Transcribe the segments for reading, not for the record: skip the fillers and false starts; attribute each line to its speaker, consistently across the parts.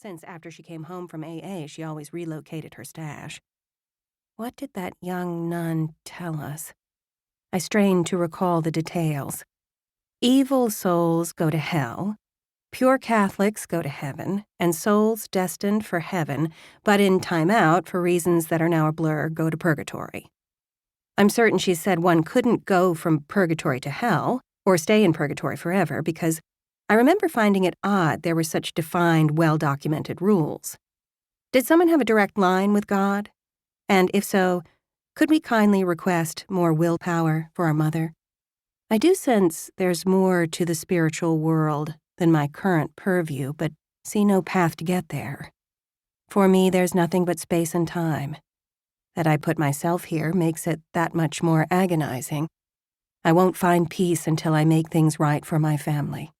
Speaker 1: since after she came home from AA, she always relocated her stash. What did that young nun tell us? I strained to recall the details. Evil souls go to hell, pure Catholics go to heaven, and souls destined for heaven, but in time out for reasons that are now a blur, go to purgatory. I'm certain she said one couldn't go from purgatory to hell, or stay in purgatory forever, because I remember finding it odd there were such defined, well-documented rules. Did someone have a direct line with God? And if so, could we kindly request more willpower for our mother? I do sense there's more to the spiritual world than my current purview, but see no path to get there. For me, there's nothing but space and time. That I put myself here makes it that much more agonizing. I won't find peace until I make things right for my family.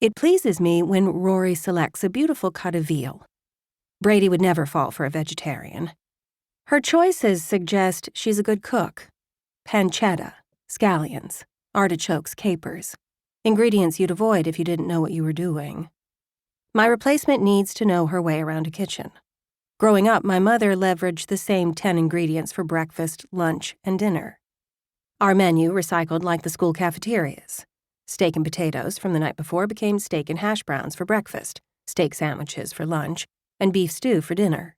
Speaker 1: It pleases me when Rory selects a beautiful cut of veal. Brady would never fall for a vegetarian. Her choices suggest she's a good cook. Pancetta, scallions, artichokes, capers. Ingredients you'd avoid if you didn't know what you were doing. My replacement needs to know her way around a kitchen. Growing up, my mother leveraged the same 10 ingredients for breakfast, lunch, and dinner. Our menu recycled like the school cafeterias. Steak and potatoes from the night before became steak and hash browns for breakfast, steak sandwiches for lunch, and beef stew for dinner.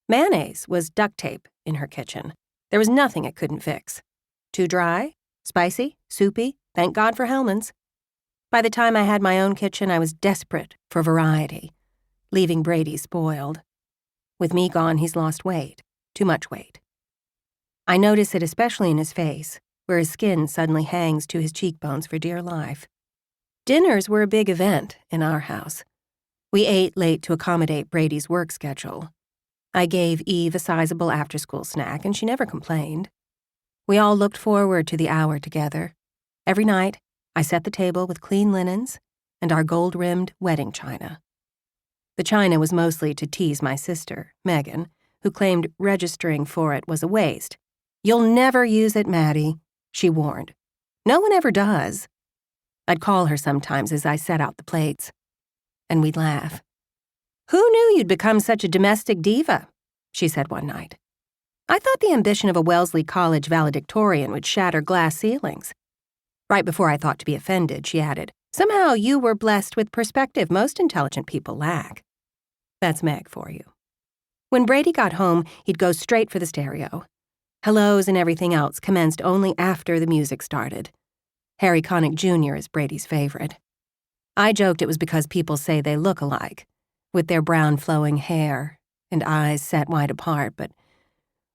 Speaker 1: Mayonnaise was duct tape in her kitchen. There was nothing it couldn't fix. Too dry? Spicy? Soupy? Thank God for Hellmann's. By the time I had my own kitchen, I was desperate for variety, leaving Brady spoiled. With me gone, he's lost weight. Too much weight. I notice it especially in his face, where his skin suddenly hangs to his cheekbones for dear life. Dinners were a big event in our house. We ate late to accommodate Brady's work schedule. I gave Eve a sizable after-school snack, and she never complained. We all looked forward to the hour together. Every night, I set the table with clean linens and our gold-rimmed wedding china. The china was mostly to tease my sister, Megan, who claimed registering for it was a waste. "You'll never use it, Maddie," she warned. "No one ever does." I'd call her sometimes as I set out the plates, and we'd laugh. "Who knew you'd become such a domestic diva?" she said one night. "I thought the ambition of a Wellesley College valedictorian would shatter glass ceilings." Right before I thought to be offended, she added, "Somehow you were blessed with perspective most intelligent people lack." That's Meg for you. When Brady got home, he'd go straight for the stereo. Hellos and everything else commenced only after the music started. Harry Connick Jr. is Brady's favorite. I joked it was because people say they look alike, with their brown flowing hair and eyes set wide apart, but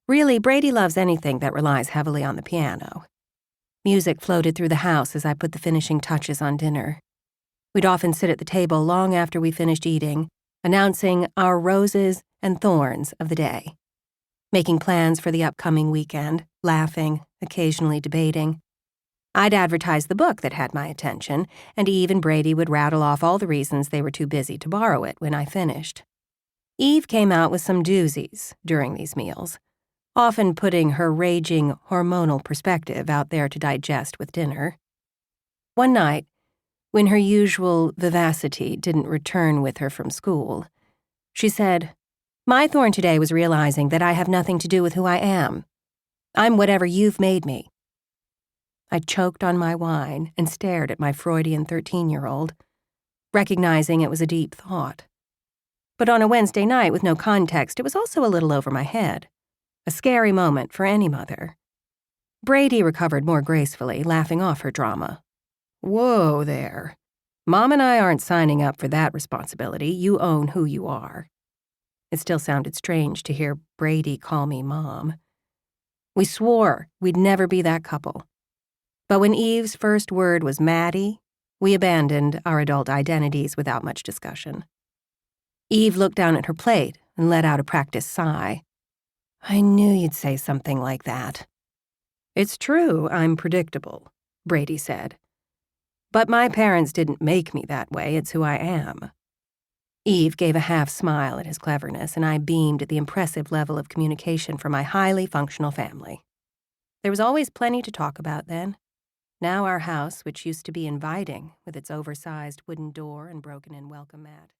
Speaker 1: really, Brady loves anything that relies heavily on the piano. Music floated through the house as I put the finishing touches on dinner. We'd often sit at the table long after we finished eating, announcing our roses and thorns of the day, making plans for the upcoming weekend, laughing, occasionally debating. I'd advertise the book that had my attention, and Eve and Brady would rattle off all the reasons they were too busy to borrow it when I finished. Eve came out with some doozies during these meals, often putting her raging hormonal perspective out there to digest with dinner. One night, when her usual vivacity didn't return with her from school, she said, "My thorn today was realizing that I have nothing to do with who I am. I'm whatever you've made me." I choked on my wine and stared at my Freudian 13-year-old, recognizing it was a deep thought. But on a Wednesday night with no context, it was also a little over my head. A scary moment for any mother. Brady recovered more gracefully, laughing off her drama. "Whoa there. Mom and I aren't signing up for that responsibility. You own who you are." It still sounded strange to hear Brady call me Mom. We swore we'd never be that couple. But when Eve's first word was Maddie, we abandoned our adult identities without much discussion. Eve looked down at her plate and let out a practiced sigh. "I knew you'd say something like that." "It's true, I'm predictable," Brady said. "But my parents didn't make me that way, it's who I am." Eve gave a half smile at his cleverness, and I beamed at the impressive level of communication from my highly functional family. There was always plenty to talk about then. Now our house, which used to be inviting with its oversized wooden door and broken-in welcome mat,